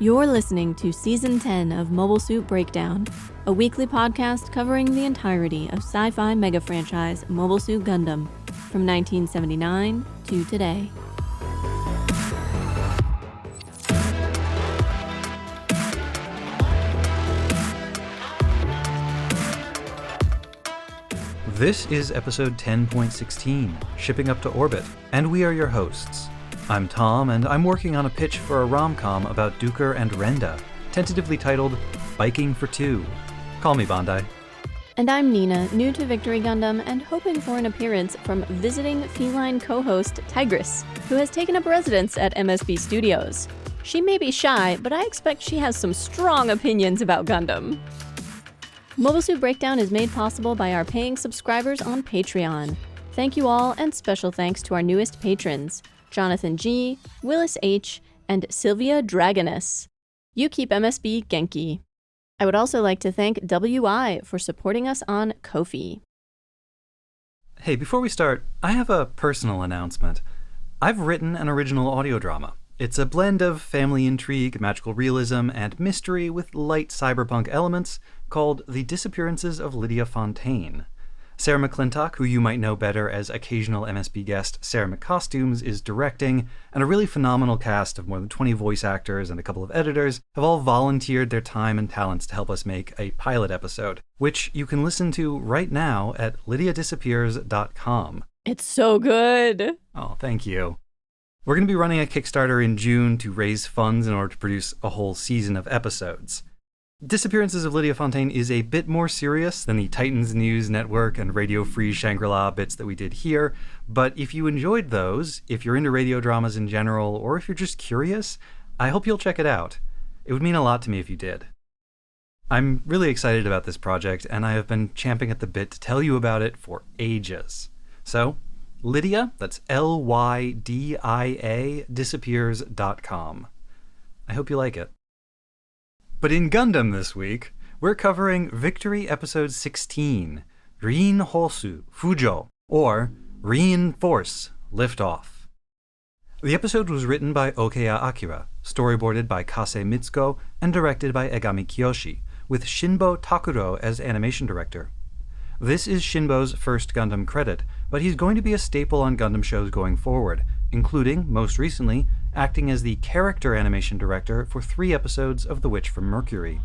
You're listening to Season 10 of Mobile Suit Breakdown, a weekly podcast covering the entirety of sci-fi mega franchise Mobile Suit Gundam, from 1979 to today. This is episode 10.16, Shipping Up to Orbit, and we are your hosts. I'm Tom, and I'm working on a pitch for a rom-com about Duker and Renda, tentatively titled Biking for Two. Call me Bandai. And I'm Nina, new to Victory Gundam and hoping for an appearance from visiting feline co-host Tigress, who has taken up residence at MSB Studios. She may be shy, but I expect she has some strong opinions about Gundam. Mobile Suit Breakdown is made possible by our paying subscribers on Patreon. Thank you all, and special thanks to our newest patrons, Jonathan G., Willis H., and Sylvia Dragoness. You keep MSB Genki. I would also like to thank WI for supporting us on Ko-fi. Hey, before we start, I have a personal announcement. I've written an original audio drama. It's a blend of family intrigue, magical realism, and mystery with light cyberpunk elements called The Disappearances of Lydia Fontaine. Sarah McClintock, who you might know better as occasional MSB guest Sarah McCostumes, is directing, and a really phenomenal cast of more than 20 voice actors and a couple of editors have all volunteered their time and talents to help us make a pilot episode, which you can listen to right now at lydiadisappears.com. It's so good! Oh, thank you. We're going to be running a Kickstarter in June to raise funds in order to produce a whole season of episodes. Disappearances of Lydia Fontaine is a bit more serious than the Titans News Network and Radio Free Shangri-La bits that we did here, but if you enjoyed those, if you're into radio dramas in general, or if you're just curious, I hope you'll check it out. It would mean a lot to me if you did. I'm really excited about this project, and I have been champing at the bit to tell you about it for ages. So, Lydia, that's Lydia, disappears.com. I hope you like it. But in Gundam this week, we're covering Victory Episode 16, Reineforce Fujo, or Reineforce Liftoff. The episode was written by Okeya Akira, storyboarded by Kase Mitsuko, and directed by Egami Kiyoshi, with Shinbo Takuro as animation director. This is Shinbo's first Gundam credit, but he's going to be a staple on Gundam shows going forward, including, most recently, acting as the character animation director for 3 episodes of The Witch from Mercury.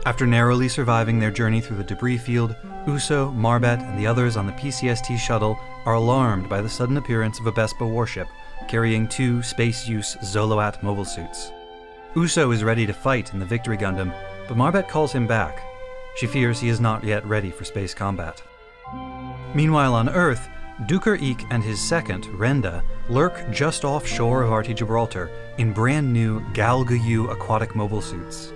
After narrowly surviving their journey through the debris field, Uso, Marbet, and the others on the PCST shuttle are alarmed by the sudden appearance of a Bespa warship, carrying 2 space-use Zoloat mobile suits. Uso is ready to fight in the Victory Gundam, but Marbet calls him back. She fears he is not yet ready for space combat. Meanwhile on Earth, Duker Eek and his second, Renda, lurk just offshore of RT Gibraltar in brand new Galgayu aquatic mobile suits.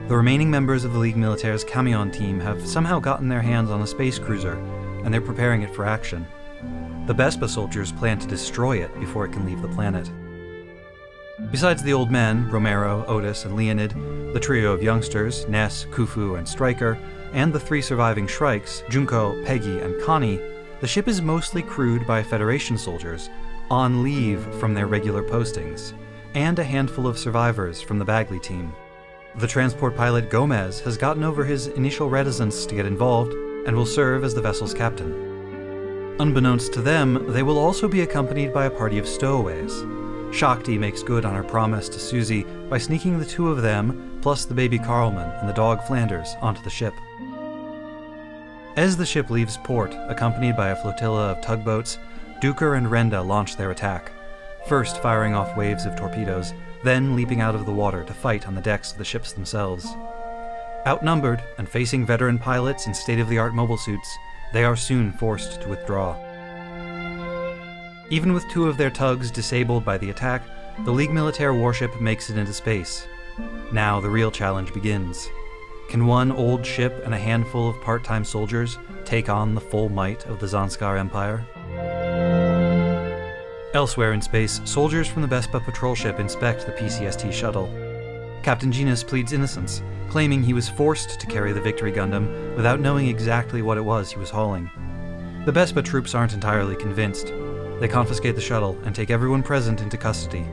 The remaining members of the League Militaire's Camion team have somehow gotten their hands on a space cruiser, and they're preparing it for action. The Bespa soldiers plan to destroy it before it can leave the planet. Besides the old men, Romero, Otis, and Leonid, the trio of youngsters, Ness, Kufu, and Stryker, and the 3 surviving Shrikes, Junko, Peggy, and Connie, the ship is mostly crewed by Federation soldiers, on leave from their regular postings, and a handful of survivors from the Bagley team. The transport pilot Gomez has gotten over his initial reticence to get involved, and will serve as the vessel's captain. Unbeknownst to them, they will also be accompanied by a party of stowaways. Shakti makes good on her promise to Suzy by sneaking the 2 of them, plus the baby Carlman and the dog Flanders, onto the ship. As the ship leaves port, accompanied by a flotilla of tugboats, Duker and Renda launch their attack, first firing off waves of torpedoes, then leaping out of the water to fight on the decks of the ships themselves. Outnumbered and facing veteran pilots in state-of-the-art mobile suits, they are soon forced to withdraw. Even with 2 of their tugs disabled by the attack, the League Militaire warship makes it into space. Now the real challenge begins. Can one old ship and a handful of part-time soldiers take on the full might of the Zanskar Empire? Elsewhere in space, soldiers from the Bespa patrol ship inspect the PCST shuttle. Captain Genus pleads innocence, claiming he was forced to carry the Victory Gundam without knowing exactly what it was he was hauling. The Bespa troops aren't entirely convinced. They confiscate the shuttle and take everyone present into custody.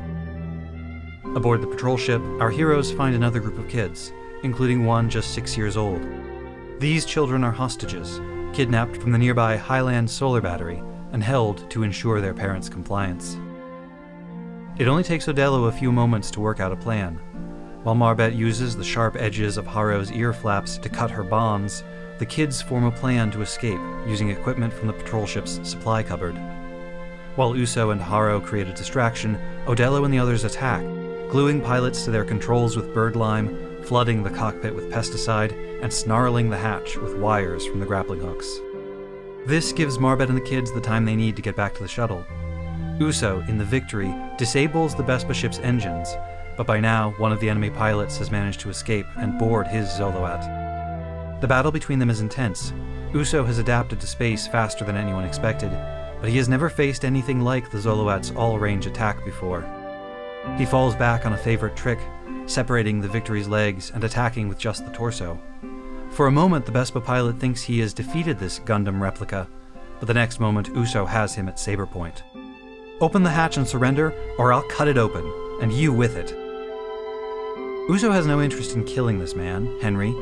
Aboard the patrol ship, our heroes find another group of kids, including one just 6 years old. These children are hostages, kidnapped from the nearby Highland solar battery and held to ensure their parents' compliance. It only takes Odello a few moments to work out a plan. While Marbet uses the sharp edges of Haro's ear flaps to cut her bonds, the kids form a plan to escape using equipment from the patrol ship's supply cupboard. While Uso and Haro create a distraction, Odello and the others attack, gluing pilots to their controls with bird lime, flooding the cockpit with pesticide, and snarling the hatch with wires from the grappling hooks. This gives Marbet and the kids the time they need to get back to the shuttle. Uso, in the Victory, disables the Bespa ship's engines, but by now one of the enemy pilots has managed to escape and board his Zoloat. The battle between them is intense. Uso has adapted to space faster than anyone expected, but he has never faced anything like the Zoloat's all-range attack before. He falls back on a favorite trick, separating the Victory's legs and attacking with just the torso. For a moment, the Bespa pilot thinks he has defeated this Gundam replica, but the next moment, Uso has him at saber point. Open the hatch and surrender, or I'll cut it open, and you with it. Uso has no interest in killing this man, Henry,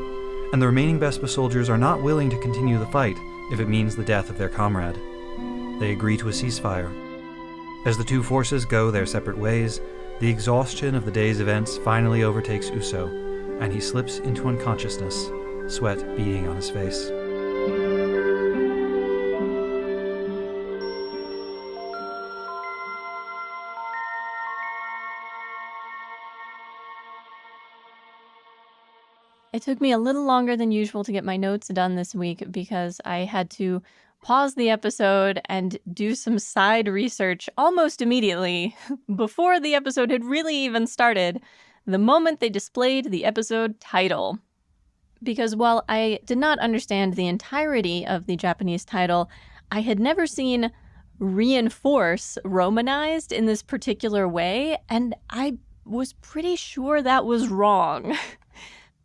and the remaining Bespa soldiers are not willing to continue the fight if it means the death of their comrade. They agree to a ceasefire. As the two forces go their separate ways, the exhaustion of the day's events finally overtakes Uso, and he slips into unconsciousness, sweat beading on his face. It took me a little longer than usual to get my notes done this week because I had to pause the episode and do some side research almost immediately before the episode had really even started, the moment they displayed the episode title. Because while I did not understand the entirety of the Japanese title, I had never seen Reineforce romanized in this particular way, and I was pretty sure that was wrong.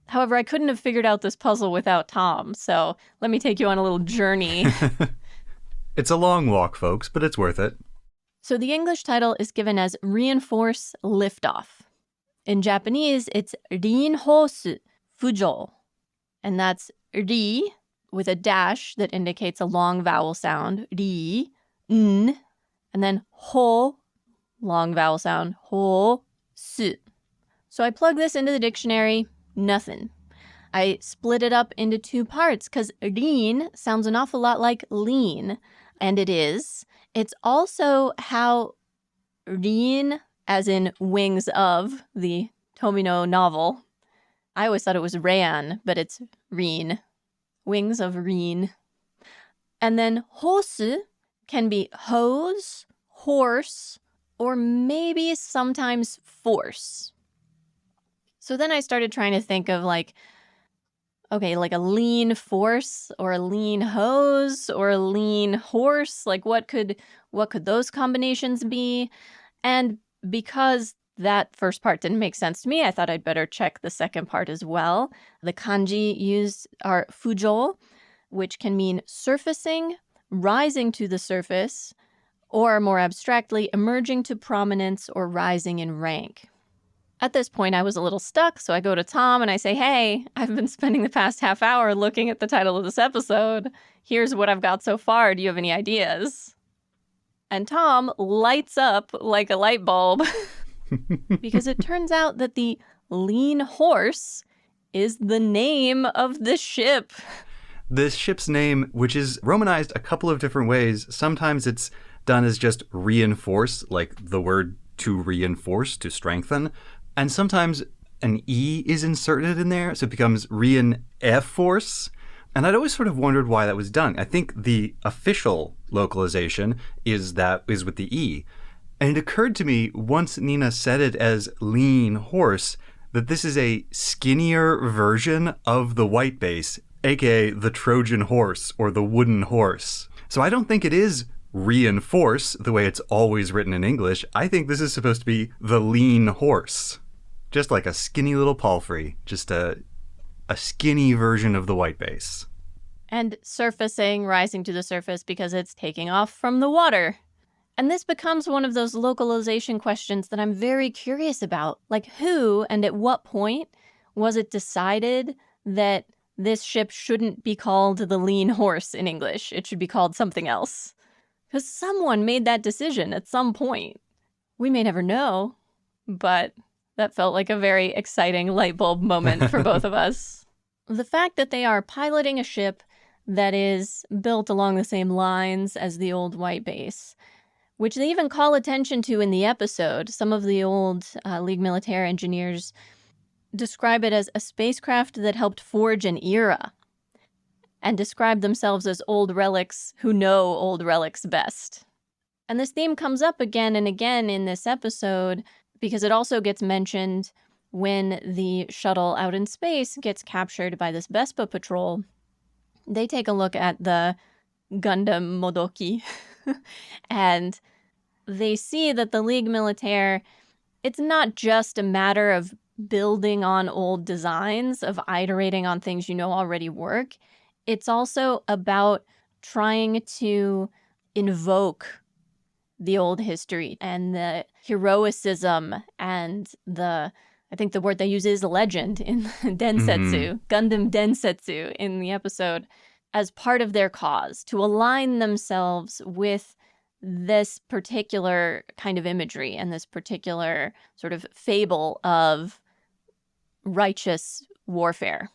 However, I couldn't have figured out this puzzle without Tom, so let me take you on a little journey. It's a long walk, folks, but it's worth it. So the English title is given as Reineforce Liftoff. In Japanese, it's Reineforce Fujo, and that's ri with a dash that indicates a long vowel sound, ri, n, and then ho, long vowel sound, ho, su. So I plug this into the dictionary. Nothing. I split it up into two parts because rin sounds an awful lot like lean, and it is. It's also how rin, as in Wings of, the Tomino novel. I always thought it was Ran, but it's rin. Wings of rin. And then hosu can be hose, horse, or maybe sometimes force. So then I started trying to think of like a lean force or a lean hose or a lean horse. Like what could those combinations be? And because that first part didn't make sense to me, I thought I'd better check the second part as well. The kanji used are fujo, which can mean surfacing, rising to the surface, or more abstractly, emerging to prominence or rising in rank. At this point, I was a little stuck, so I go to Tom and I say, hey, I've been spending the past half hour looking at the title of this episode. Here's what I've got so far. Do you have any ideas? And Tom lights up like a light bulb because it turns out that the lean horse is the name of the ship. The ship's name, which is romanized a couple of different ways. Sometimes it's done as just reinforce, like the word to reinforce, to strengthen. And sometimes an E is inserted in there, so it becomes Reineforce. And I'd always sort of wondered why that was done. I think the official localization is with the E. And it occurred to me once Nina said it as lean horse that this is a skinnier version of the white base, aka the Trojan horse or the wooden horse. So I don't think it is reinforce the way it's always written in English. I think this is supposed to be the lean horse. Just like a skinny little palfrey. Just a skinny version of the white base. And surfacing, rising to the surface because it's taking off from the water. And this becomes one of those localization questions that I'm very curious about. Like, who and at what point was it decided that this ship shouldn't be called the Lean Horse in English? It should be called something else. Because someone made that decision at some point. We may never know, but that felt like a very exciting light bulb moment for both of us. The fact that they are piloting a ship that is built along the same lines as the old white base, which they even call attention to in the episode. Some of the old Ligue Militaire engineers describe it as a spacecraft that helped forge an era and describe themselves as old relics who know old relics best. And this theme comes up again and again in this episode because it also gets mentioned when the shuttle out in space gets captured by this Vespa patrol. They take a look at the Gundam Modoki and they see that the Ligue Militaire, it's not just a matter of building on old designs, of iterating on things you know already work. It's also about trying to invoke the old history and the heroicism and I think the word they use is legend in Densetsu, Gundam Densetsu in the episode, as part of their cause, to align themselves with this particular kind of imagery and this particular sort of fable of righteous warfare.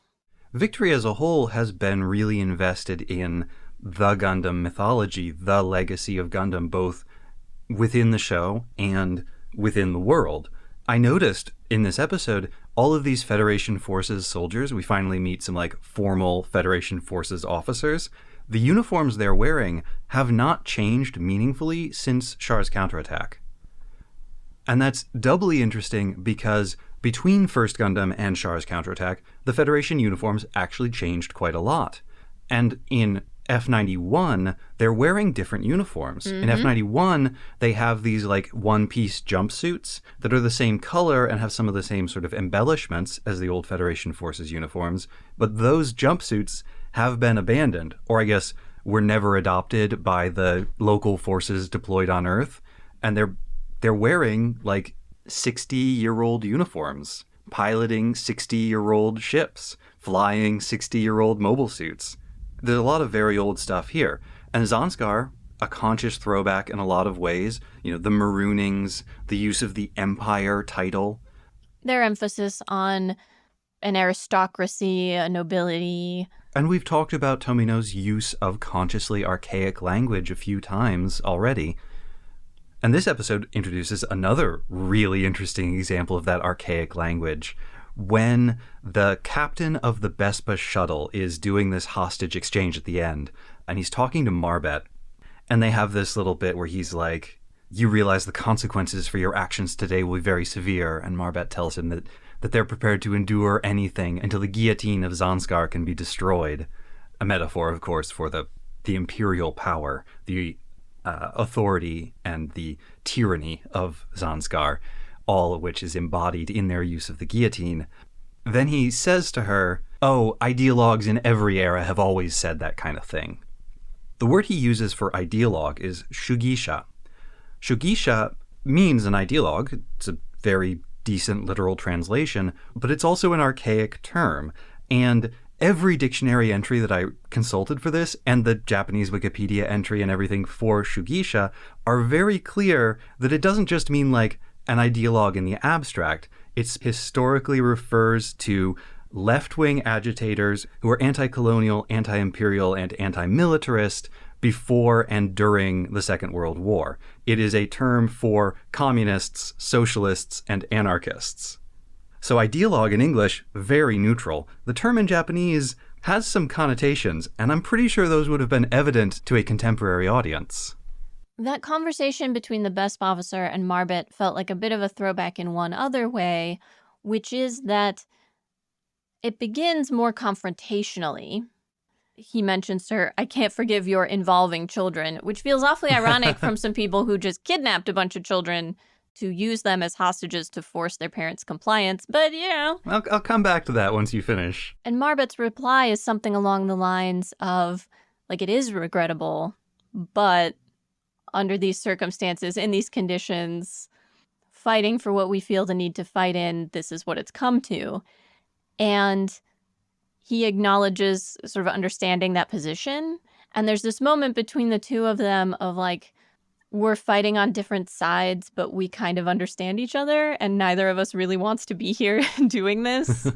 Victory as a whole has been really invested in the Gundam mythology, the legacy of Gundam, both within the show and within the world. I noticed in this episode, all of these Federation Forces soldiers, we finally meet some like formal Federation Forces officers. The uniforms they're wearing have not changed meaningfully since Char's counterattack. And that's doubly interesting because between First Gundam and Char's counterattack, the Federation uniforms actually changed quite a lot. And in F91, they're wearing different uniforms. In F91, they have these like one-piece jumpsuits that are the same color and have some of the same sort of embellishments as the old Federation Forces uniforms. But those jumpsuits have been abandoned, or I guess were never adopted by the local forces deployed on Earth. And they're wearing like 60-year-old uniforms, piloting 60-year-old ships, flying 60-year-old mobile suits. There's a lot of very old stuff here. And Zanskar, a conscious throwback in a lot of ways, you know, the maroonings, the use of the Empire title. Their emphasis on an aristocracy, a nobility. And we've talked about Tomino's use of consciously archaic language a few times already. And this episode introduces another really interesting example of that archaic language. When the captain of the Vespa shuttle is doing this hostage exchange at the end, and he's talking to Marbet, and they have this little bit where he's like, you realize the consequences for your actions today will be very severe, and Marbet tells him that they're prepared to endure anything until the guillotine of Zanskar can be destroyed. A metaphor, of course, for the imperial power, the authority and the tyranny of Zanskar, all of which is embodied in their use of the guillotine. Then he says to her, oh, ideologues in every era have always said that kind of thing. The word he uses for ideologue is shugisha. Shugisha means an ideologue. It's a very decent literal translation, but it's also an archaic term. And every dictionary entry that I consulted for this, and the Japanese Wikipedia entry and everything for shugisha, are very clear that it doesn't just mean like an ideologue in the abstract. It historically refers to left-wing agitators who are anti-colonial, anti-imperial, and anti-militarist before and during the Second World War. It is a term for communists, socialists, and anarchists. So ideologue in English, very neutral. The term in Japanese has some connotations, and I'm pretty sure those would have been evident to a contemporary audience. That conversation between the Vespa officer and Marbet felt like a bit of a throwback in one other way, which is that it begins more confrontationally. He mentions to her, I can't forgive your involving children, which feels awfully ironic from some people who just kidnapped a bunch of children to use them as hostages to force their parents' compliance, but, you know. I'll come back to that once you finish. And Marbet's reply is something along the lines of, like, it is regrettable, but under these circumstances, in these conditions, fighting for what we feel the need to fight in, this is what it's come to. And he acknowledges sort of understanding that position. And there's this moment between the two of them of like, we're fighting on different sides, but we kind of understand each other, and neither of us really wants to be here doing this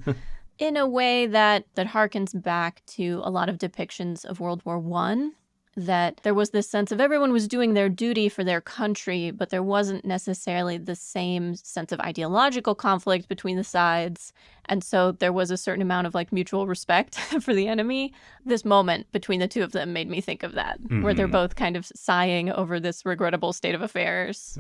in a way that harkens back to a lot of depictions of World War I, that there was this sense of everyone was doing their duty for their country, but there wasn't necessarily the same sense of ideological conflict between the sides. And so there was a certain amount of like mutual respect for the enemy. This moment between the two of them made me think of that, where they're both kind of sighing over this regrettable state of affairs.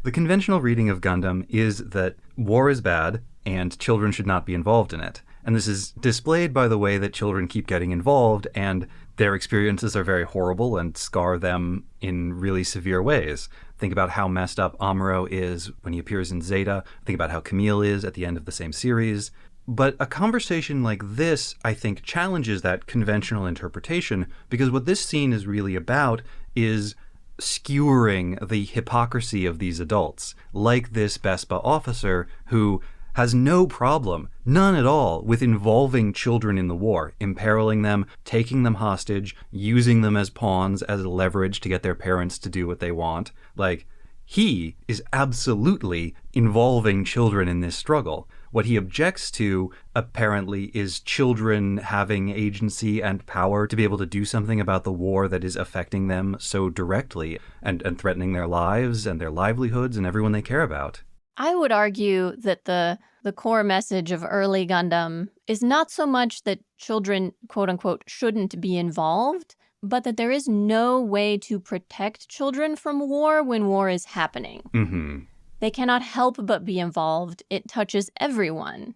The conventional reading of Gundam is that war is bad and children should not be involved in it. And this is displayed by the way that children keep getting involved, and their experiences are very horrible and scar them in really severe ways. Think about how messed up Amuro is when he appears in Zeta. Think about how Camille is at the end of the same series. But a conversation like this, I think, challenges that conventional interpretation, because what this scene is really about is skewering the hypocrisy of these adults, like this Bespa officer who has no problem, none at all, with involving children in the war, imperiling them, taking them hostage, using them as pawns, as leverage to get their parents to do what they want. Like, he is absolutely involving children in this struggle. What he objects to, apparently, is children having agency and power to be able to do something about the war that is affecting them so directly and threatening their lives and their livelihoods and everyone they care about. I would argue that the core message of early Gundam is not so much that children, quote unquote, shouldn't be involved, but that there is no way to protect children from war when war is happening. They cannot help but be involved. It touches everyone.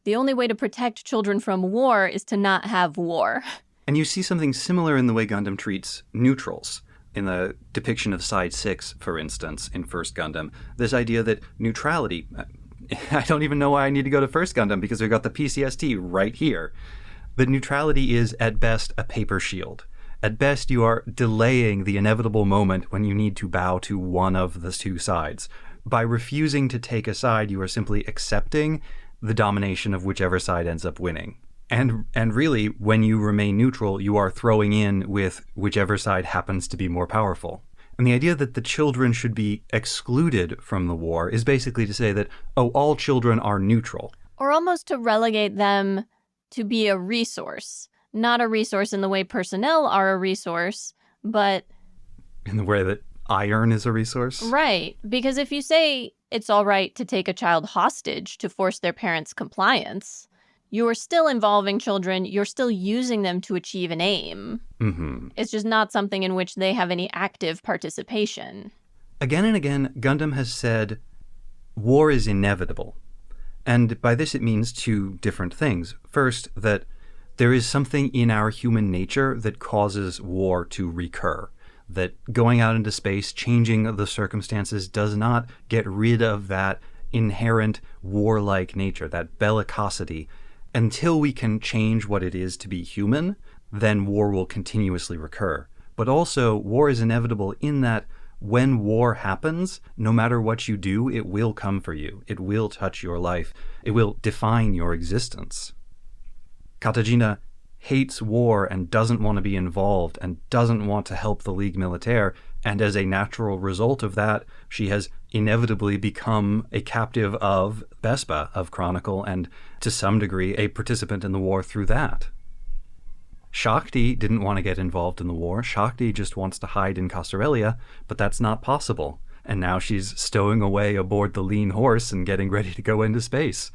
The only way to protect children from war is to not have war. And you see something similar in the way Gundam treats neutrals. In the depiction of Side 6, for instance, in First Gundam, this idea that neutrality... I don't even know why I need to go to First Gundam, because we've got the PCST right here. That neutrality is, at best, a paper shield. At best, you are delaying the inevitable moment when you need to bow to one of the two sides. By refusing to take a side, you are simply accepting the domination of whichever side ends up winning. And really, when you remain neutral, you are throwing in with whichever side happens to be more powerful. And the idea that the children should be excluded from the war is basically to say that, oh, all children are neutral. Or almost to relegate them to be a resource. Not a resource in the way personnel are a resource, but... in the way that iron is a resource? Right. Because if you say it's all right to take a child hostage to force their parents' compliance... you're still involving children, you're still using them to achieve an aim. It's just not something in which they have any active participation. Again and again, Gundam has said, war is inevitable. And by this it means two different things. First, that there is something in our human nature that causes war to recur. That going out into space, changing the circumstances, does not get rid of that inherent warlike nature, that bellicosity. Until we can change what it is to be human, then war will continuously recur. But also, war is inevitable in that when war happens, no matter what you do, it will come for you. It will touch your life. It will define your existence. Katajina hates war and doesn't want to be involved and doesn't want to help the Ligue Militaire, and as a natural result of that, she has inevitably become a captive of Bespa, of Chronicle, and to some degree a participant in the war through that. Shakti didn't want to get involved in the war. Shakti just wants to hide in Castarelia, but that's not possible. And now she's stowing away aboard the lean horse and getting ready to go into space.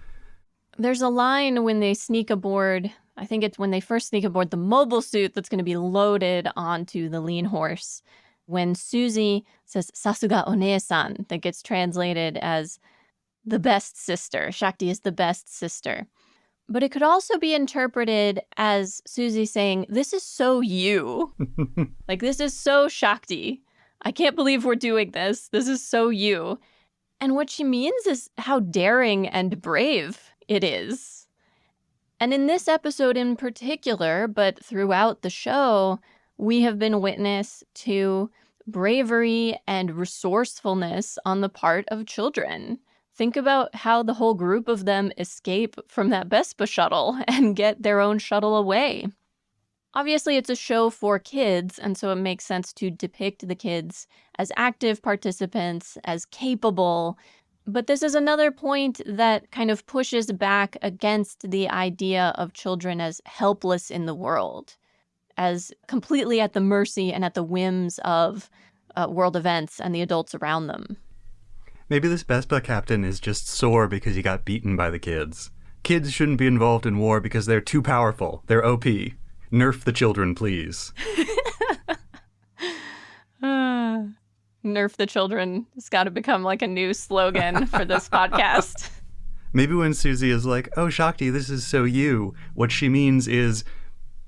There's a line when they sneak aboard, I think it's when they first sneak aboard the mobile suit that's going to be loaded onto the lean horse, when Suzy says, "Sasuga One-san," that gets translated as the best sister. Shakti is the best sister. But it could also be interpreted as Suzy saying, this is so you. Like, this is so Shakti. I can't believe we're doing this. This is so you. And what she means is how daring and brave it is. And in this episode in particular, but throughout the show, we have been witness to bravery and resourcefulness on the part of children. Think about how the whole group of them escape from that Vespa shuttle and get their own shuttle away. Obviously, it's a show for kids, and so it makes sense to depict the kids as active participants, as capable. But this is another point that kind of pushes back against the idea of children as helpless in the world, as completely at the mercy and at the whims of world events and the adults around them. Maybe this Vespa captain is just sore because he got beaten by the kids. Kids shouldn't be involved in war because they're too powerful. They're OP. Nerf the children, please. Nerf the children. It's got to become like a new slogan for this podcast. Maybe when Susie is like, oh, Shakti, this is so you, what she means is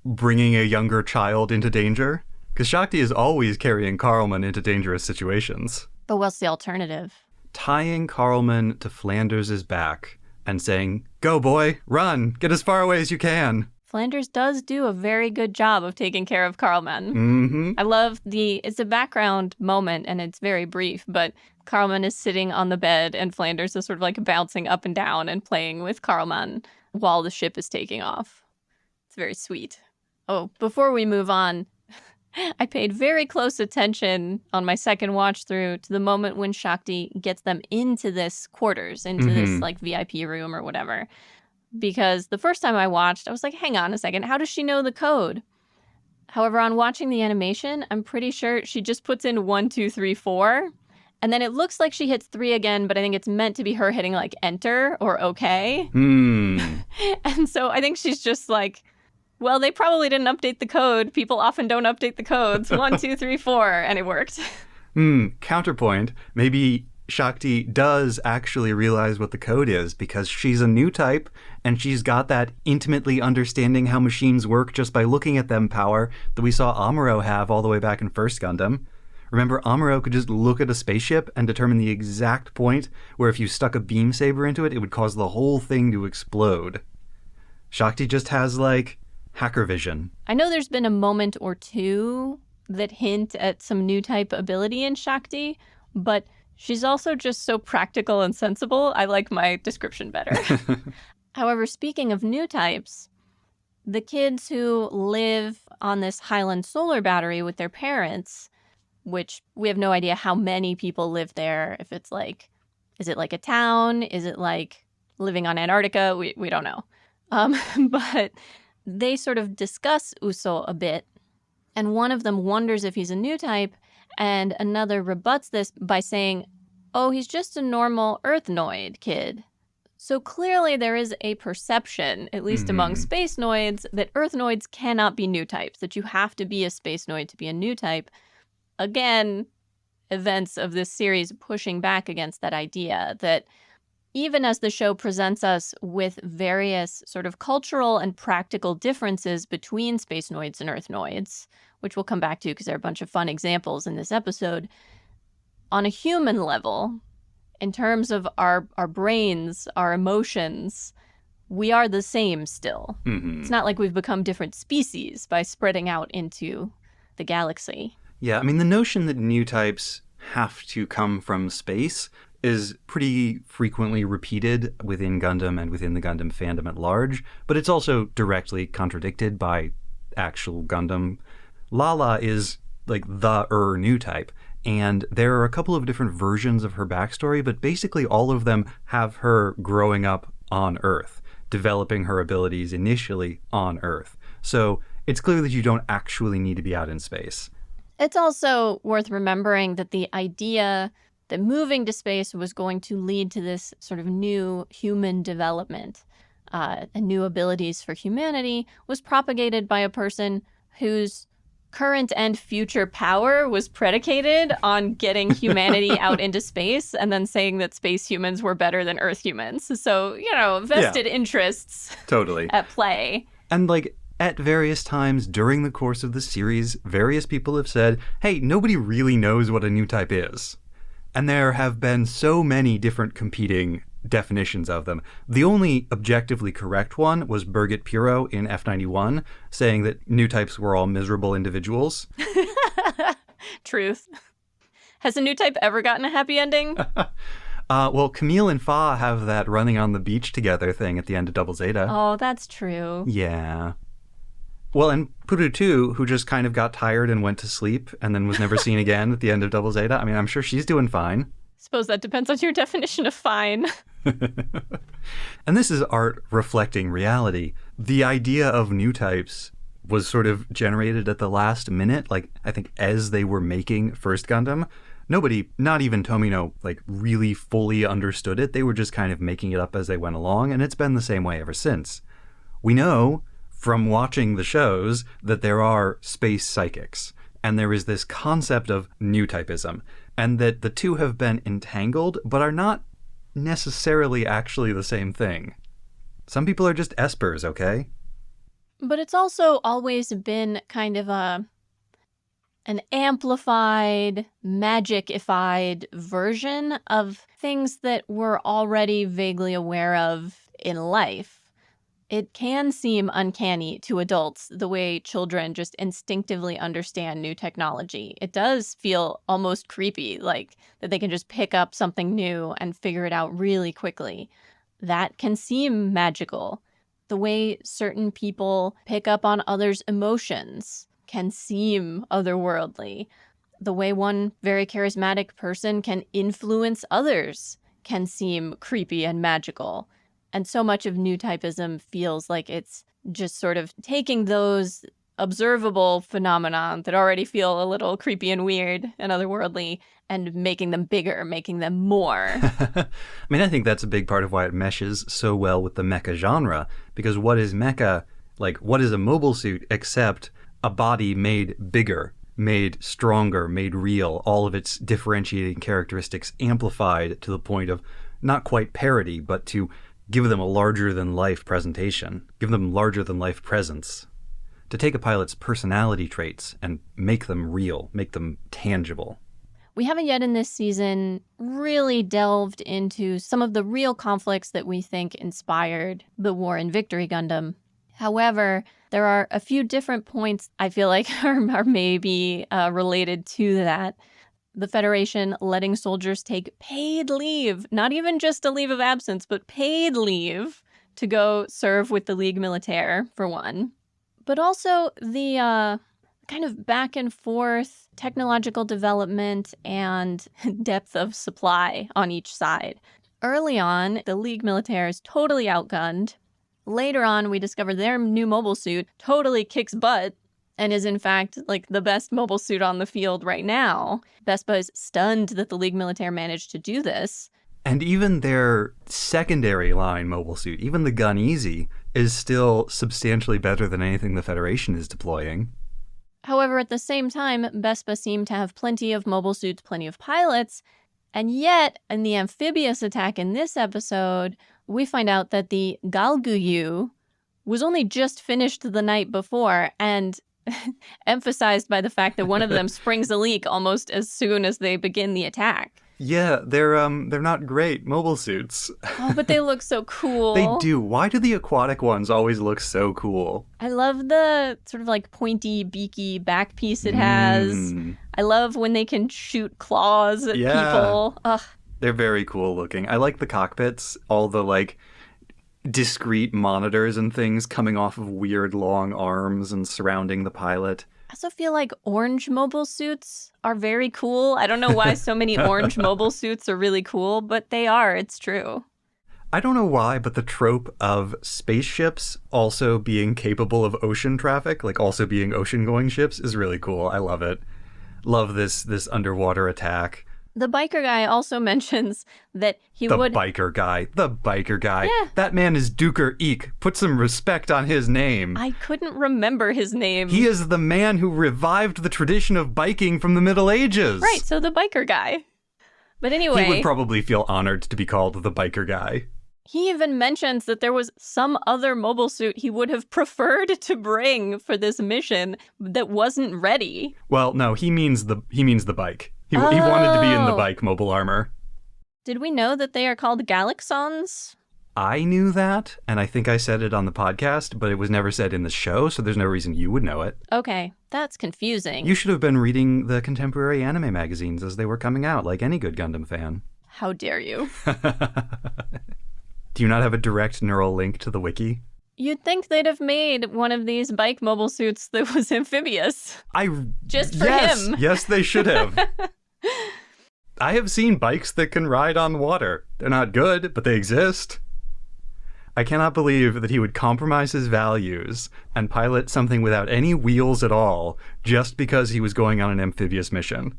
bringing a younger child into danger. Because Shakti is always carrying Carlman into dangerous situations. But what's the alternative? Tying Carlman to Flanders' back and saying, go, boy, run, get as far away as you can. Flanders does do a very good job of taking care of Carlman. Mm-hmm. I love it's a background moment and it's very brief, but Carlman is sitting on the bed and Flanders is sort of like bouncing up and down and playing with Carlman while the ship is taking off. It's very sweet. Oh, before we move on, I paid very close attention on my second watch through to the moment when Shakti gets them into this quarters, into this like VIP room or whatever. Because the first time I watched, I was like, hang on a second, how does she know the code? However, on watching the animation, I'm pretty sure she just puts in 1, 2, 3, 4. And then it looks like she hits 3 again, but I think it's meant to be her hitting like enter or okay. And so I think she's just like, well, they probably didn't update the code. People often don't update the codes. 1, 2, 3, 4, and it worked. Counterpoint, maybe Shakti does actually realize what the code is because she's a new type and she's got that intimately understanding how machines work just by looking at them power that we saw Amuro have all the way back in First Gundam. Remember, Amuro could just look at a spaceship and determine the exact point where if you stuck a beam saber into it, it would cause the whole thing to explode. Shakti just has, like, hacker vision. I know there's been a moment or two that hint at some new type ability in Shakti, but she's also just so practical and sensible. I like my description better. However, speaking of new types, the kids who live on this Highland solar battery with their parents, which we have no idea how many people live there. If it's like, is it like a town? Is it like living on Antarctica? We don't know. But they sort of discuss Uso a bit. And one of them wonders if he's a new type. And another rebuts this by saying, oh, he's just a normal Earthnoid kid. So clearly there is a perception, at least among space noids, that Earthnoids cannot be new types, that you have to be a space noid to be a new type. Again, events of this series pushing back against that idea that even as the show presents us with various sort of cultural and practical differences between space noids and Earthnoids, which we'll come back to because there are a bunch of fun examples in this episode, on a human level, in terms of our brains, our emotions, we are the same still. It's not like we've become different species by spreading out into the galaxy. Yeah, I mean, the notion that new types have to come from space is pretty frequently repeated within Gundam and within the Gundam fandom at large, but it's also directly contradicted by actual Gundam. Lala is like the new type, and there are a couple of different versions of her backstory, but basically all of them have her growing up on Earth, developing her abilities initially on Earth. So it's clear that you don't actually need to be out in space. It's also worth remembering that the idea that moving to space was going to lead to this sort of new human development and new abilities for humanity was propagated by a person whose current and future power was predicated on getting humanity out into space and then saying that space humans were better than Earth humans. So, vested interests totally at play. And like, at various times during the course of the series, various people have said, hey, nobody really knows what a new type is. And there have been so many different competing definitions of them. The only objectively correct one was Birgit Piro in F91, saying that new types were all miserable individuals. Truth. Has a new type ever gotten a happy ending? Well, Camille and Fa have that running on the beach together thing at the end of Double Zeta. Oh, that's true. Yeah. Well, and Puru 2, who just kind of got tired and went to sleep and then was never seen again at the end of Double Zeta. I mean, I'm sure she's doing fine. Suppose that depends on your definition of fine. And this is art reflecting reality. The idea of new types was sort of generated at the last minute, like, I think as they were making First Gundam. Nobody, not even Tomino, like, really fully understood it. They were just kind of making it up as they went along, and it's been the same way ever since. We know from watching the shows that there are space psychics, and there is this concept of new typism, and that the two have been entangled, but are not necessarily actually the same thing. Some people are just espers, okay? But it's also always been kind of an amplified, magic-ified version of things that we're already vaguely aware of in life. It can seem uncanny to adults the way children just instinctively understand new technology. It does feel almost creepy, like that they can just pick up something new and figure it out really quickly. That can seem magical. The way certain people pick up on others' emotions can seem otherworldly. The way one very charismatic person can influence others can seem creepy and magical. And so much of new typism feels like it's just sort of taking those observable phenomena that already feel a little creepy and weird and otherworldly and making them bigger, making them more. I mean, I think that's a big part of why it meshes so well with the mecha genre, because what is mecha? Like, what is a mobile suit except a body made bigger, made stronger, made real, all of its differentiating characteristics amplified to the point of not quite parody, but to give them a larger-than-life presentation, give them larger-than-life presence, to take a pilot's personality traits and make them real, make them tangible. We haven't yet in this season really delved into some of the real conflicts that we think inspired the war in Victory Gundam. However, there are a few different points I feel like are maybe related to that. The Federation letting soldiers take paid leave, not even just a leave of absence, but paid leave to go serve with the Ligue Militaire, for one. But also the kind of back and forth technological development and depth of supply on each side. Early on, the Ligue Militaire is totally outgunned. Later on, we discover their new mobile suit totally kicks butt and is in fact like the best mobile suit on the field right now. Vespa is stunned that the Ligue Militaire managed to do this. And even their secondary line mobile suit, even the Gun Easy, is still substantially better than anything the Federation is deploying. However, at the same time, Vespa seemed to have plenty of mobile suits, plenty of pilots, and yet, in the amphibious attack in this episode, we find out that the Galguyu was only just finished the night before, and emphasized by the fact that one of them springs a leak almost as soon as they begin the attack. Yeah, they're not great mobile suits. Oh, but they look so cool. They do. Why do the aquatic ones always look so cool? I love the sort of like pointy, beaky back piece it has. I love when they can shoot claws at people. Ugh. They're very cool looking. I like the cockpits, all the like discrete monitors and things coming off of weird long arms and surrounding the pilot. I also feel like orange mobile suits are very cool. I don't know why so many orange mobile suits are really cool, but they are. It's true. I don't know why, but the trope of spaceships also being capable of ocean traffic, like also being ocean-going ships, is really cool. I love it. Love this underwater attack. The biker guy also mentions that he would... The biker guy. Yeah. That man is Duker Eek. Put some respect on his name. I couldn't remember his name. He is the man who revived the tradition of biking from the Middle Ages. Right, so the biker guy. But anyway... He would probably feel honored to be called the biker guy. He even mentions that there was some other mobile suit he would have preferred to bring for this mission that wasn't ready. Well, no, he means the bike. He wanted to be in the Oh. bike mobile armor. Did we know that they are called Galaxons? I knew that, and I think I said it on the podcast, but it was never said in the show, so there's no reason you would know it. Okay, that's confusing. You should have been reading the contemporary anime magazines as they were coming out, like any good Gundam fan. How dare you? Do you not have a direct neural link to the wiki? You'd think they'd have made one of these bike mobile suits that was amphibious. Just for him. Yes, they should have. I have seen bikes that can ride on water. They're not good, but they exist. I cannot believe that he would compromise his values and pilot something without any wheels at all just because he was going on an amphibious mission.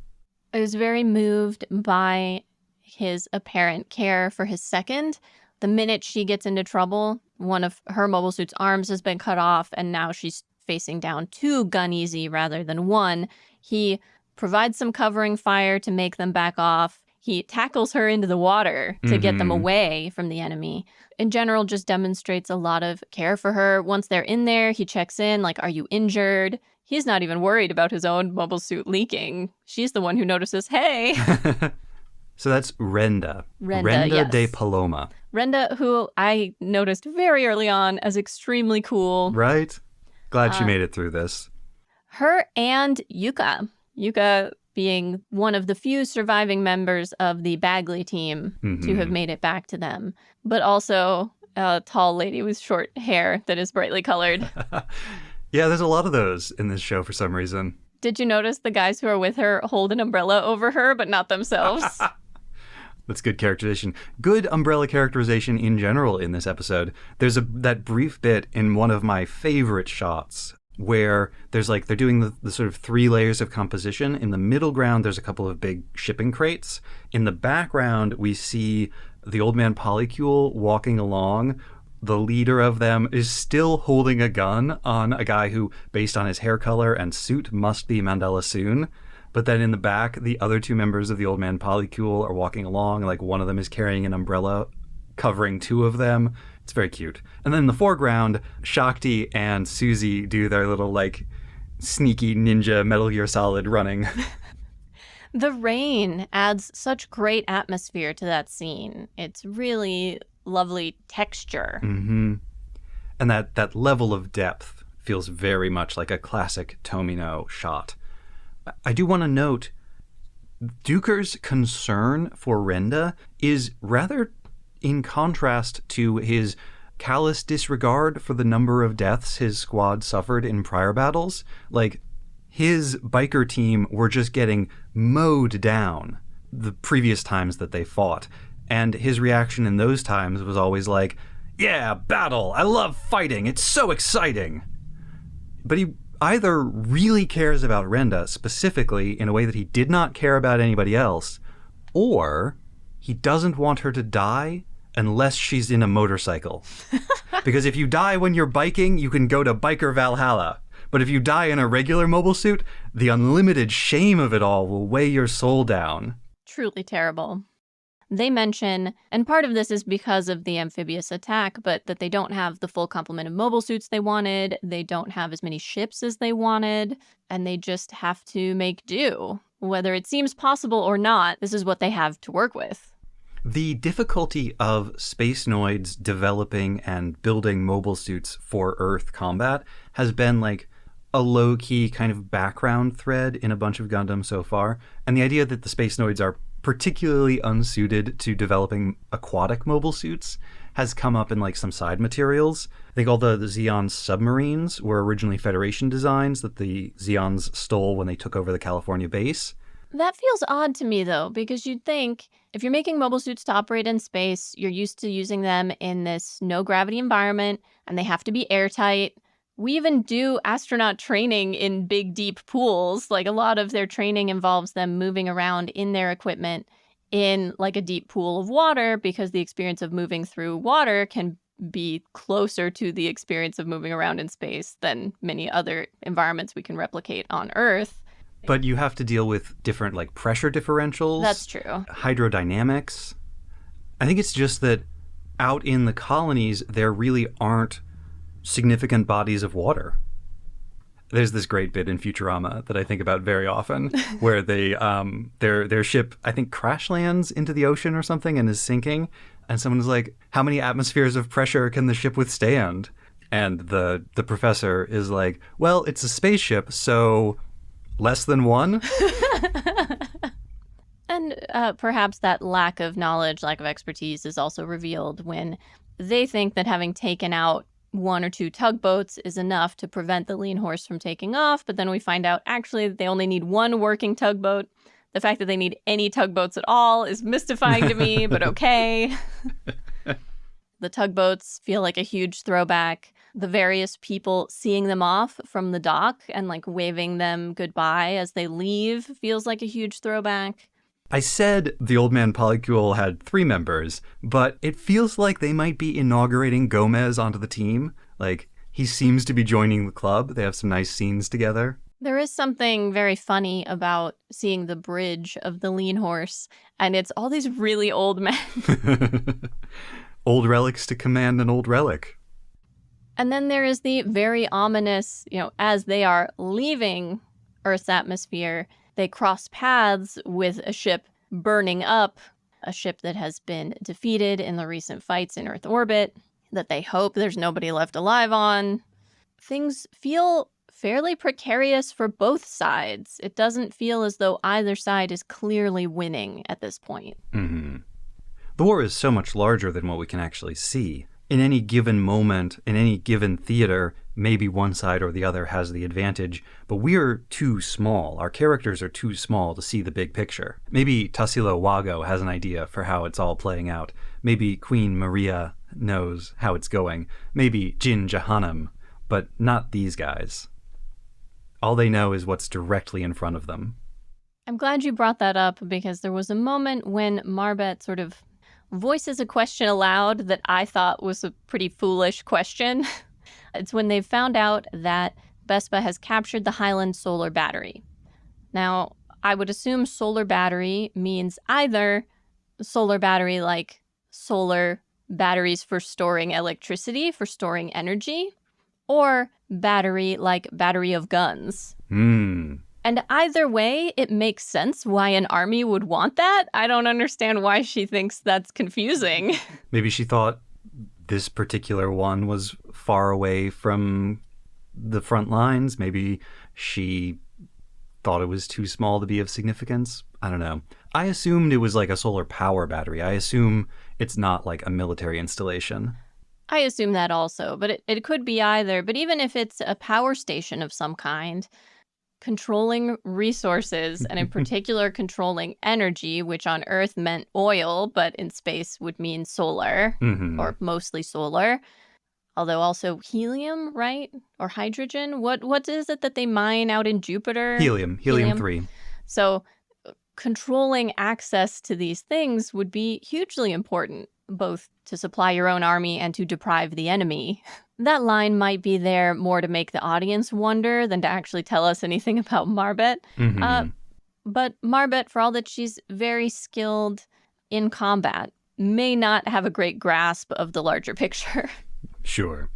I was very moved by his apparent care for his second. The minute she gets into trouble, one of her mobile suit's arms has been cut off, and now she's facing down 2 Gun-Easy rather than 1. He provides some covering fire to make them back off. He tackles her into the water to get them away from the enemy. In general, just demonstrates a lot of care for her. Once they're in there, he checks in, like, are you injured? He's not even worried about his own mobile suit leaking. She's the one who notices, hey. So that's Renda. Renda, yes. de Paloma. Renda, who I noticed very early on as extremely cool. Right? Glad she made it through this. Her and Yuka. Yuka being one of the few surviving members of the Bagley team to have made it back to them. But also a tall lady with short hair that is brightly colored. Yeah, there's a lot of those in this show for some reason. Did you notice the guys who are with her hold an umbrella over her, but not themselves? That's good characterization. Good umbrella characterization in general in this episode. There's that brief bit in one of my favorite shots where there's like, they're doing the sort of 3 layers of composition. In the middle ground, there's a couple of big shipping crates. In the background, we see the old man Polycule walking along. The leader of them is still holding a gun on a guy who, based on his hair color and suit, must be Mandela Soon. But then in the back, the other 2 members of the old man Polycule are walking along. Like, one of them is carrying an umbrella covering 2 of them. It's very cute. And then in the foreground, Shakti and Susie do their little, like, sneaky ninja Metal Gear Solid running. The rain adds such great atmosphere to that scene. It's really lovely texture. Mm-hmm. And that level of depth feels very much like a classic Tomino shot. I do want to note, Duker's concern for Renda is rather in contrast to his callous disregard for the number of deaths his squad suffered in prior battles. Like, his biker team were just getting mowed down the previous times that they fought. And his reaction in those times was always like, yeah, battle, I love fighting, it's so exciting. But he either really cares about Renda specifically in a way that he did not care about anybody else, or he doesn't want her to die unless she's in a motorcycle. Because if you die when you're biking, you can go to Biker Valhalla. But if you die in a regular mobile suit, the unlimited shame of it all will weigh your soul down. Truly terrible. They mention, and part of this is because of the amphibious attack, but that they don't have the full complement of mobile suits they wanted, they don't have as many ships as they wanted, and they just have to make do. Whether it seems possible or not, this is what they have to work with. The difficulty of Space Noids developing and building mobile suits for Earth combat has been like a low-key kind of background thread in a bunch of Gundam so far. And the idea that the Space Noids are particularly unsuited to developing aquatic mobile suits has come up in like some side materials. I think all the Zeon submarines were originally Federation designs that the Zeons stole when they took over the California base. That feels odd to me, though, because you'd think if you're making mobile suits to operate in space, you're used to using them in this no-gravity environment, and they have to be airtight. We even do astronaut training in big, deep pools. Like, a lot of their training involves them moving around in their equipment in, like, a deep pool of water, because the experience of moving through water can be closer to the experience of moving around in space than many other environments we can replicate on Earth. But you have to deal with different, like, pressure differentials. That's true. Hydrodynamics. I think it's just that out in the colonies, there really aren't significant bodies of water. There's this great bit in Futurama that I think about very often where they their ship, I think, crash lands into the ocean or something and is sinking. And someone is like, how many atmospheres of pressure can the ship withstand? And the professor is like, well, it's a spaceship, so less than one. And perhaps that lack of knowledge, lack of expertise is also revealed when they think that having taken out one or two tugboats is enough to prevent the lean horse from taking off. But then we find out actually they only need one working tugboat. The fact that they need any tugboats at all is mystifying to me, but okay. The tugboats feel like a huge throwback. The various people seeing them off from the dock and like waving them goodbye as they leave feels like a huge throwback. I said the Old Man Polycule had 3 members, but it feels like they might be inaugurating Gomez onto the team. Like, he seems to be joining the club. They have some nice scenes together. There is something very funny about seeing the bridge of the lean horse, and it's all these really old men. Old relics to command an old relic. And then there is the very ominous, as they are leaving Earth's atmosphere, they cross paths with a ship burning up, a ship that has been defeated in the recent fights in Earth orbit, that they hope there's nobody left alive on. Things feel fairly precarious for both sides. It doesn't feel as though either side is clearly winning at this point. Mm-hmm. The war is so much larger than what we can actually see. In any given moment, in any given theater, maybe one side or the other has the advantage, but we're too small. Our characters are too small to see the big picture. Maybe Tassilo Wago has an idea for how it's all playing out. Maybe Queen Maria knows how it's going. Maybe Jin Jahannam, but not these guys. All they know is what's directly in front of them. I'm glad you brought that up because there was a moment when Marbet sort of voices a question aloud that I thought was a pretty foolish question. It's when they found out that Vespa has captured the Highland solar battery. Now, I would assume solar battery means either solar battery like solar batteries for storing electricity, for storing energy, or battery like battery of guns. And either way, it makes sense why an army would want that. I don't understand why she thinks that's confusing. Maybe she thought this particular one was far away from the front lines. Maybe she thought it was too small to be of significance. I don't know. I assumed it was like a solar power battery. I assume it's not like a military installation. I assume that also, but it could be either. But even if it's a power station of some kind, controlling resources, and in particular controlling energy, which on Earth meant oil, but in space would mean solar, or mostly solar. Although also helium, right? Or hydrogen? What is it that they mine out in Jupiter? Helium-3. So controlling access to these things would be hugely important, both to supply your own army and to deprive the enemy. That line might be there more to make the audience wonder than to actually tell us anything about Marbet. But Marbet, for all that she's very skilled in combat, may not have a great grasp of the larger picture. Sure.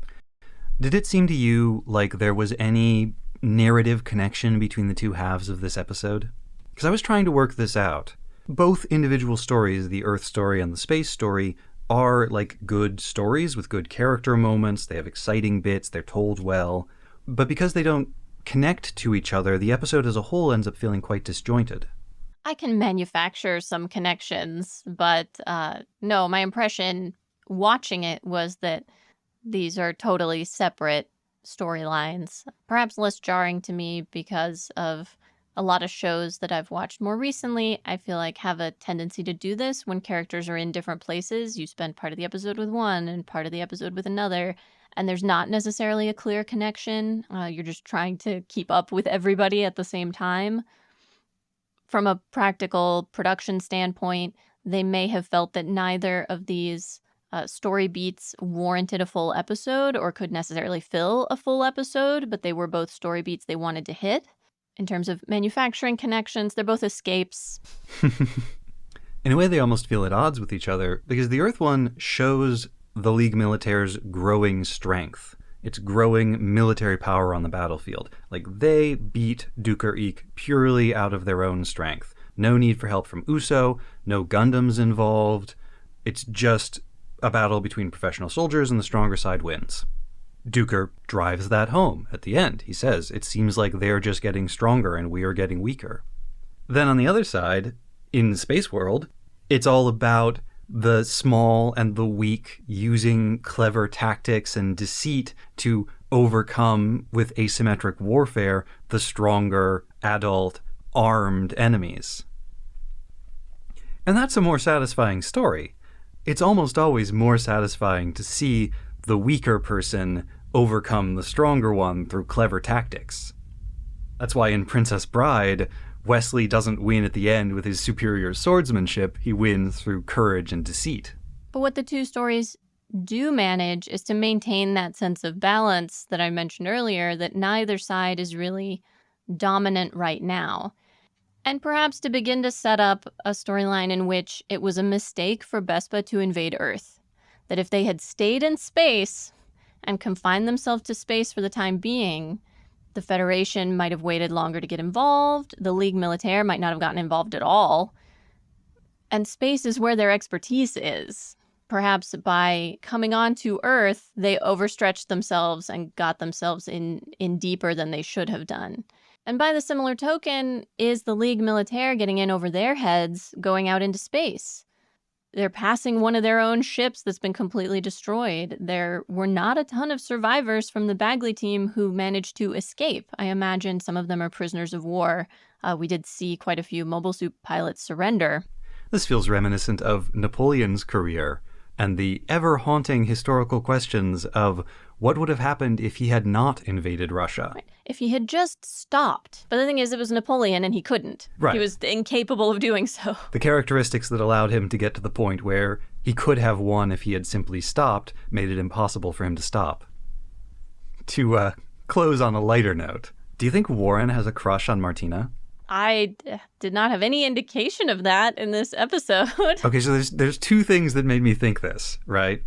Did it seem to you like there was any narrative connection between the two halves of this episode? Because I was trying to work this out. Both individual stories, the Earth story and the space story, are like good stories with good character moments. They have exciting bits. They're told well. But because they don't connect to each other, the episode as a whole ends up feeling quite disjointed. I can manufacture some connections, but no, my impression watching it was that these are totally separate storylines. Perhaps less jarring to me because of a lot of shows that I've watched more recently, I feel like have a tendency to do this when characters are in different places. You spend part of the episode with one and part of the episode with another, and there's not necessarily a clear connection. You're just trying to keep up with everybody at the same time. From a practical production standpoint, they may have felt that neither of these story beats warranted a full episode or could necessarily fill a full episode, but they were both story beats they wanted to hit. In terms of manufacturing connections, they're both escapes. In a way, they almost feel at odds with each other, because the Earth one shows the League Militaire's growing strength. its growing military power on the battlefield. Like, they beat Duker Eek purely out of their own strength. No need for help from Uso, no Gundams involved. It's just a battle between professional soldiers, and the stronger side wins. Duker drives that home at the end. He says, it seems like they're just getting stronger and we are getting weaker. Then on the other side, in Space World, it's all about the small and the weak using clever tactics and deceit to overcome with asymmetric warfare the stronger, adult, armed enemies. And that's a more satisfying story. It's almost always more satisfying to see the weaker person overcome the stronger one through clever tactics. That's why in Princess Bride, Wesley doesn't win at the end with his superior swordsmanship. He wins through courage and deceit. But what the two stories do manage is to maintain that sense of balance that I mentioned earlier, that neither side is really dominant right now. And perhaps to begin to set up a storyline in which it was a mistake for Bespa to invade Earth. That if they had stayed in space and confined themselves to space for the time being, the Federation might have waited longer to get involved, the Ligue Militaire might not have gotten involved at all, and space is where their expertise is. Perhaps by coming onto Earth, they overstretched themselves and got themselves in deeper than they should have done. And by the similar token, is the Ligue Militaire getting in over their heads, going out into space? They're passing one of their own ships that's been completely destroyed. There were not a ton of survivors from the Bagley team who managed to escape. I imagine some of them are prisoners of war. We did see quite a few Mobile Suit pilots surrender. This feels reminiscent of Napoleon's career and the ever-haunting historical questions of what would have happened if he had not invaded Russia. Right. If he had just stopped. But the thing is, it was Napoleon and he couldn't. Right. He was incapable of doing so. The characteristics that allowed him to get to the point where he could have won if he had simply stopped made it impossible for him to stop. To close on a lighter note, do you think Warren has a crush on Martina? I did not have any indication of that in this episode. Okay, so there's two things that made me think this, right?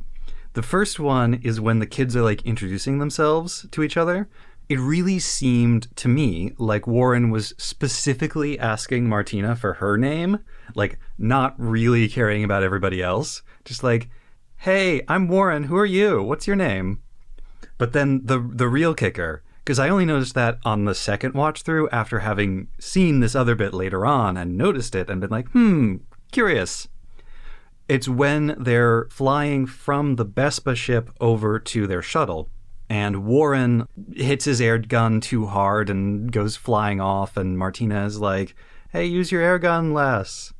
The first one is when the kids are like introducing themselves to each other. It really seemed to me like Warren was specifically asking Martina for her name, like not really caring about everybody else. Just like, hey, I'm Warren, who are you? What's your name? But then the real kicker, because I only noticed that on the second watch through after having seen this other bit later on and noticed it and been like, curious. It's when they're flying from the Bespa ship over to their shuttle, and Warren hits his air gun too hard and goes flying off, and Martina is like, hey, use your air gun less.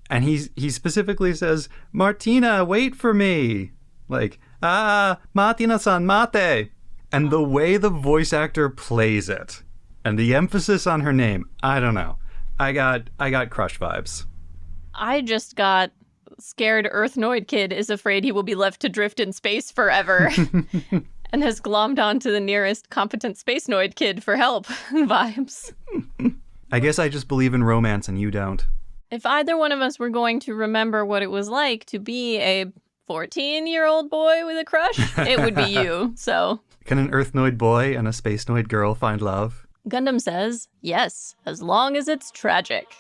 And he specifically says, Martina, wait for me. Like, Martina-san, mate. And the way the voice actor plays it, and the emphasis on her name, I don't know. I got Crush vibes. I just got scared Earthnoid kid is afraid he will be left to drift in space forever and has glommed onto the nearest competent Spacenoid kid for help vibes. I guess I just believe in romance and you don't. If either one of us were going to remember what it was like to be a 14-year-old boy with a crush, it would be you, so... Can an Earthnoid boy and a Spacenoid girl find love? Gundam says, yes, as long as it's tragic.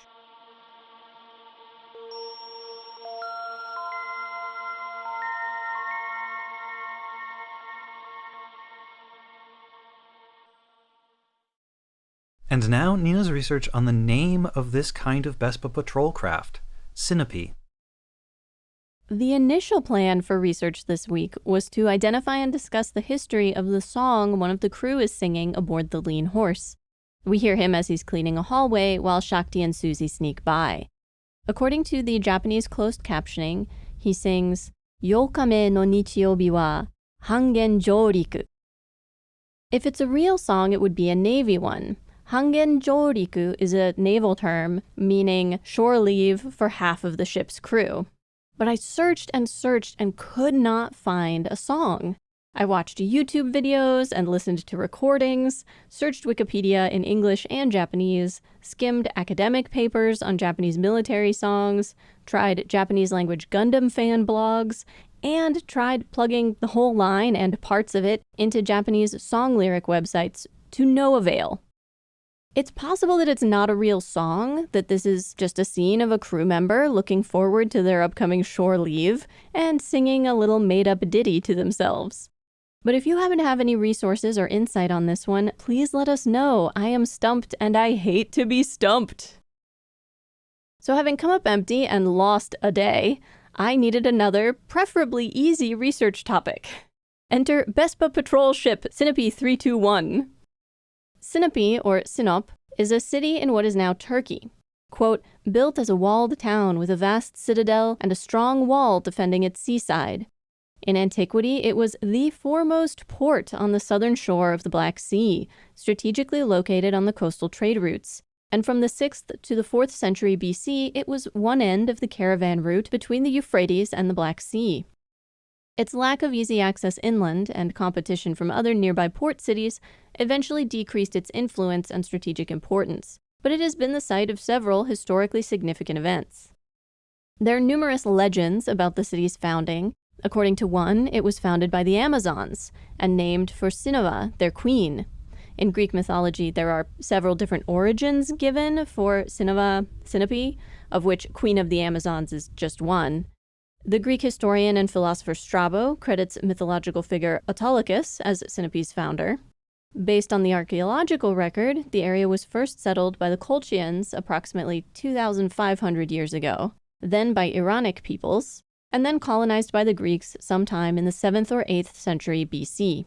And now, Nina's research on the name of this kind of Bespa patrol craft, Sinope. The initial plan for research this week was to identify and discuss the history of the song one of the crew is singing aboard the Lean Horse. We hear him as he's cleaning a hallway while Shakti and Suzy sneak by. According to the Japanese closed captioning, he sings, Yokame no nichiyobi wa hangen jōriku. If it's a real song, it would be a Navy one. Hangen jōriku is a naval term meaning shore leave for half of the ship's crew. But I searched and could not find a song. I watched YouTube videos and listened to recordings, searched Wikipedia in English and Japanese, skimmed academic papers on Japanese military songs, tried Japanese language Gundam fan blogs, and tried plugging the whole line and parts of it into Japanese song lyric websites to no avail. It's possible that it's not a real song, that this is just a scene of a crew member looking forward to their upcoming shore leave and singing a little made-up ditty to themselves. But if you happen to have any resources or insight on this one, please let us know. I am stumped and I hate to be stumped. So having come up empty and lost a day, I needed another, preferably easy research topic. Enter Vespa patrol ship Sinope 321. Sinope, or Sinop, is a city in what is now Turkey. Quote, built as a walled town with a vast citadel and a strong wall defending its seaside. In antiquity, it was the foremost port on the southern shore of the Black Sea, strategically located on the coastal trade routes. And from the 6th to the 4th century BC, it was one end of the caravan route between the Euphrates and the Black Sea. Its lack of easy access inland and competition from other nearby port cities eventually decreased its influence and strategic importance, but it has been the site of several historically significant events. There are numerous legends about the city's founding. According to one, it was founded by the Amazons and named for Sinova, their queen. In Greek mythology, there are several different origins given for Sinope, of which Queen of the Amazons is just one. The Greek historian and philosopher Strabo credits mythological figure Autolycus as Sinope's founder. Based on the archaeological record, the area was first settled by the Colchians approximately 2,500 years ago, then by Iranic peoples, and then colonized by the Greeks sometime in the 7th or 8th century BC.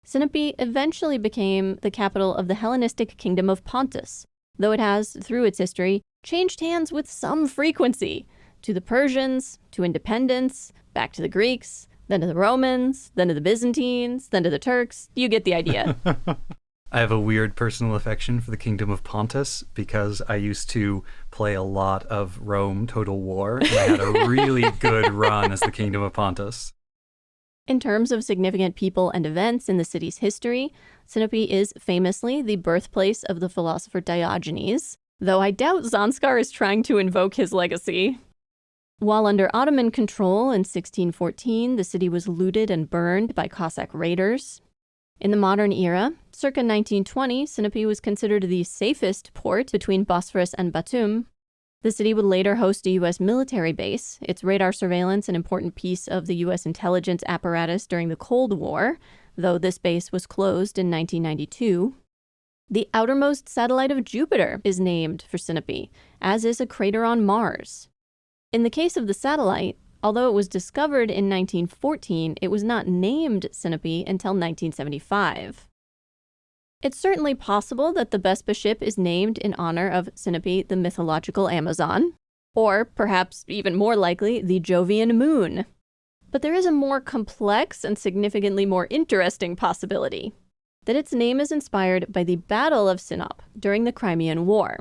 Sinope eventually became the capital of the Hellenistic kingdom of Pontus, though it has, through its history, changed hands with some frequency, to the Persians, to independence, back to the Greeks, then to the Romans, then to the Byzantines, then to the Turks. You get the idea. I have a weird personal affection for the Kingdom of Pontus because I used to play a lot of Rome Total War, and I had a really good run as the Kingdom of Pontus. In terms of significant people and events in the city's history, Sinope is famously the birthplace of the philosopher Diogenes, though I doubt Zanskar is trying to invoke his legacy. While under Ottoman control in 1614, the city was looted and burned by Cossack raiders. In the modern era, circa 1920, Sinope was considered the safest port between Bosphorus and Batum. The city would later host a U.S. military base, its radar surveillance an important piece of the U.S. intelligence apparatus during the Cold War, though this base was closed in 1992. The outermost satellite of Jupiter is named for Sinope, as is a crater on Mars. In the case of the satellite, although it was discovered in 1914, it was not named Sinope until 1975. It's certainly possible that the Vespa ship is named in honor of Sinope, the mythological Amazon, or perhaps even more likely, the Jovian moon. But there is a more complex and significantly more interesting possibility, that its name is inspired by the Battle of Sinop during the Crimean War.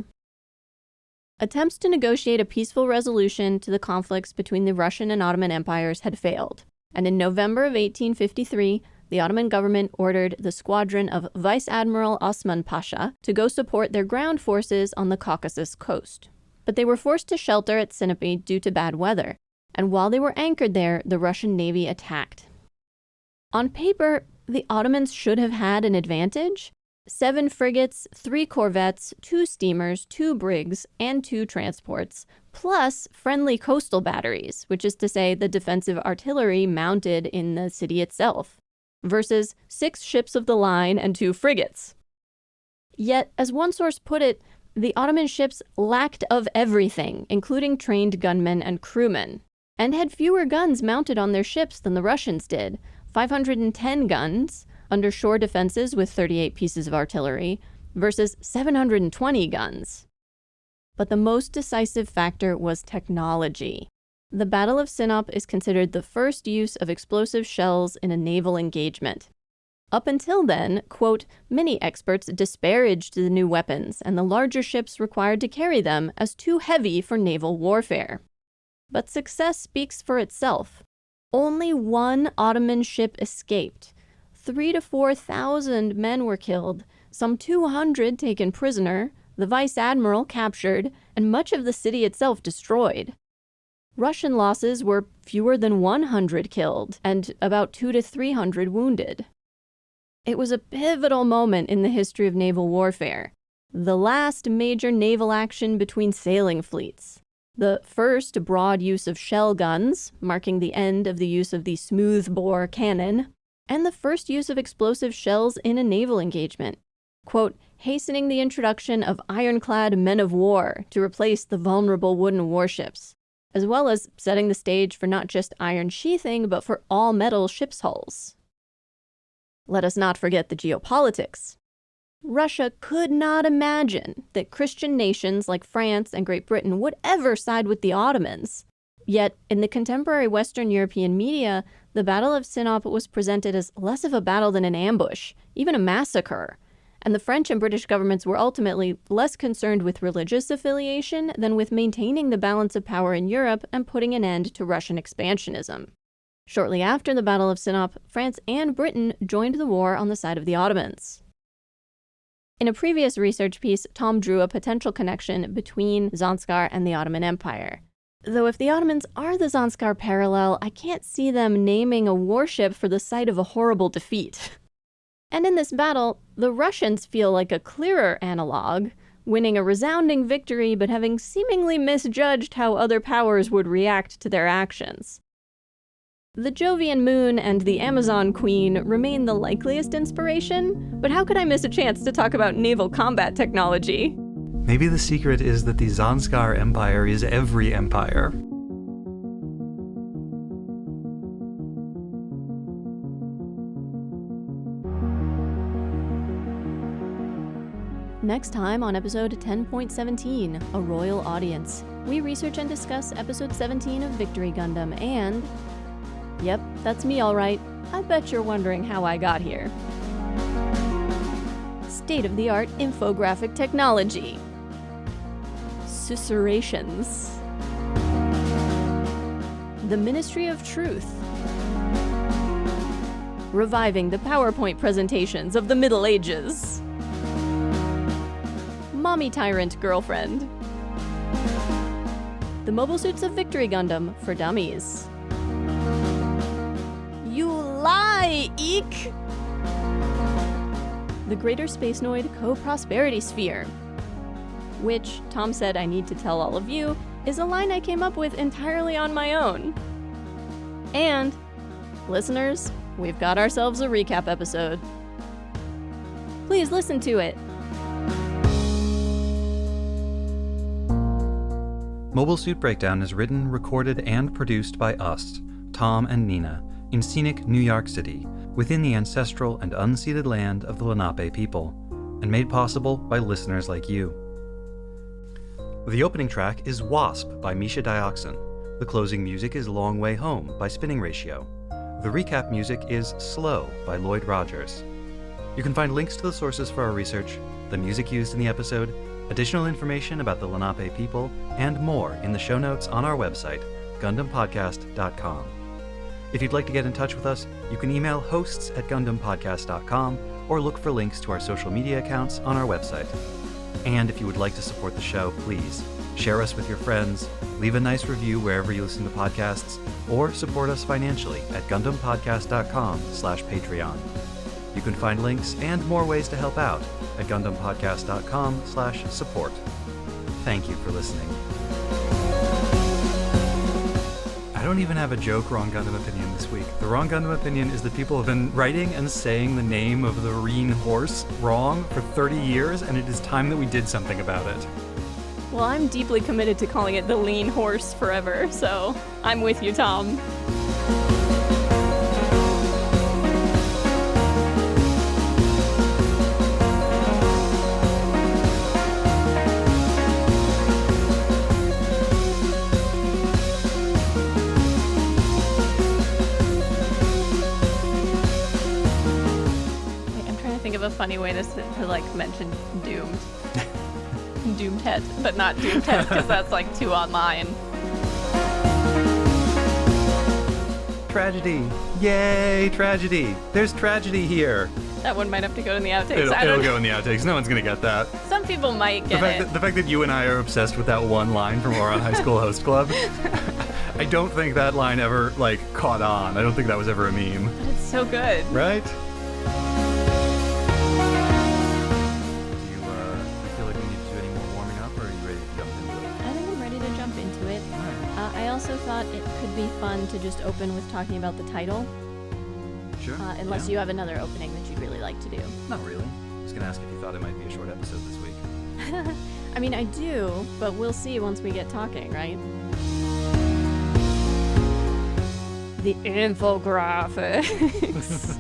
Attempts to negotiate a peaceful resolution to the conflicts between the Russian and Ottoman empires had failed, and in November of 1853, the Ottoman government ordered the squadron of Vice Admiral Osman Pasha to go support their ground forces on the Caucasus coast. But they were forced to shelter at Sinope due to bad weather, and while they were anchored there, the Russian Navy attacked. On paper, the Ottomans should have had an advantage. 7 frigates, 3 corvettes, 2 steamers, 2 brigs, and 2 transports, plus friendly coastal batteries, which is to say the defensive artillery mounted in the city itself, versus 6 ships of the line and 2 frigates. Yet, as one source put it, the Ottoman ships lacked of everything, including trained gunmen and crewmen, and had fewer guns mounted on their ships than the Russians did, 510 guns, under shore defenses with 38 pieces of artillery, versus 720 guns. But the most decisive factor was technology. The Battle of Sinop is considered the first use of explosive shells in a naval engagement. Up until then, quote, many experts disparaged the new weapons and the larger ships required to carry them as too heavy for naval warfare. But success speaks for itself. Only 1 Ottoman ship escaped. 3,000 to 4,000 men were killed, some 200 taken prisoner, the vice admiral captured, and much of the city itself destroyed. Russian losses were fewer than 100 killed and about 200 to 300 wounded. It was a pivotal moment in the history of naval warfare, the last major naval action between sailing fleets, the first broad use of shell guns, marking the end of the use of the smoothbore cannon, and the first use of explosive shells in a naval engagement, quote, hastening the introduction of ironclad men of war to replace the vulnerable wooden warships, as well as setting the stage for not just iron sheathing, but for all-metal ship's hulls. Let us not forget the geopolitics. Russia could not imagine that Christian nations like France and Great Britain would ever side with the Ottomans. Yet, in the contemporary Western European media, the Battle of Sinop was presented as less of a battle than an ambush, even a massacre. And the French and British governments were ultimately less concerned with religious affiliation than with maintaining the balance of power in Europe and putting an end to Russian expansionism. Shortly after the Battle of Sinop, France and Britain joined the war on the side of the Ottomans. In a previous research piece, Tom drew a potential connection between Zanskar and the Ottoman Empire. Though if the Ottomans are the Zanskar parallel, I can't see them naming a warship for the site of a horrible defeat. And in this battle, the Russians feel like a clearer analog, winning a resounding victory but having seemingly misjudged how other powers would react to their actions. The Jovian moon and the Amazon queen remain the likeliest inspiration, but how could I miss a chance to talk about naval combat technology? Maybe the secret is that the Zanskar Empire is every empire. Next time on episode 10.17, A Royal Audience, we research and discuss episode 17 of Victory Gundam and... Yep, that's me all right. I bet you're wondering how I got here. State-of-the-art infographic technology. Susurrations. The Ministry of Truth. Reviving the PowerPoint presentations of the Middle Ages. Mommy Tyrant Girlfriend. The Mobile Suits of Victory Gundam for Dummies. You lie, eek! The Greater Spacenoid Co-Prosperity Sphere. Which, Tom said I need to tell all of you, is a line I came up with entirely on my own. And, listeners, we've got ourselves a recap episode. Please listen to it. Mobile Suit Breakdown is written, recorded, and produced by us, Tom and Nina, in scenic New York City, within the ancestral and unceded land of the Lenape people, and made possible by listeners like you. The opening track is Wasp by Misha Dioxin. The closing music is Long Way Home by Spinning Ratio. The recap music is Slow by Lloyd Rogers. You can find links to the sources for our research, the music used in the episode, additional information about the Lenape people, and more in the show notes on our website, GundamPodcast.com. If you'd like to get in touch with us, you can email hosts@GundamPodcast.com or look for links to our social media accounts on our website. And if you would like to support the show, please share us with your friends, leave a nice review wherever you listen to podcasts, or support us financially at GundamPodcast.com/Patreon. You can find links and more ways to help out at GundamPodcast.com/support. Thank you for listening. I don't even have a joke Wrong Gundam opinion this week. The Wrong Gundam opinion is that people have been writing and saying the name of the Reineforce wrong for 30 years, and it is time that we did something about it. Well, I'm deeply committed to calling it the Lean Horse forever, so I'm with you, Tom. A funny way to like mention Doomed. Doomed Het, but not Doomed Het because that's like too online. Tragedy! Yay, tragedy! There's tragedy here! That one might have to go in the outtakes. It'll go in the outtakes. No one's gonna get that. Some people might get it. The fact that you and I are obsessed with that one line from Oron High School Host Club. I don't think that line ever, like, caught on. I don't think that was ever a meme. But it's so good. Right? Do you feel like we need to do any more warming up, or are you ready to jump into it? I think I'm ready to jump into it. I also thought it could be fun to just open with talking about the title. Sure. Unless you have another opening that you'd really like to do. Not really. I was going to ask if you thought it might be a short episode this week. I mean, I do, but we'll see once we get talking, right? The infographics.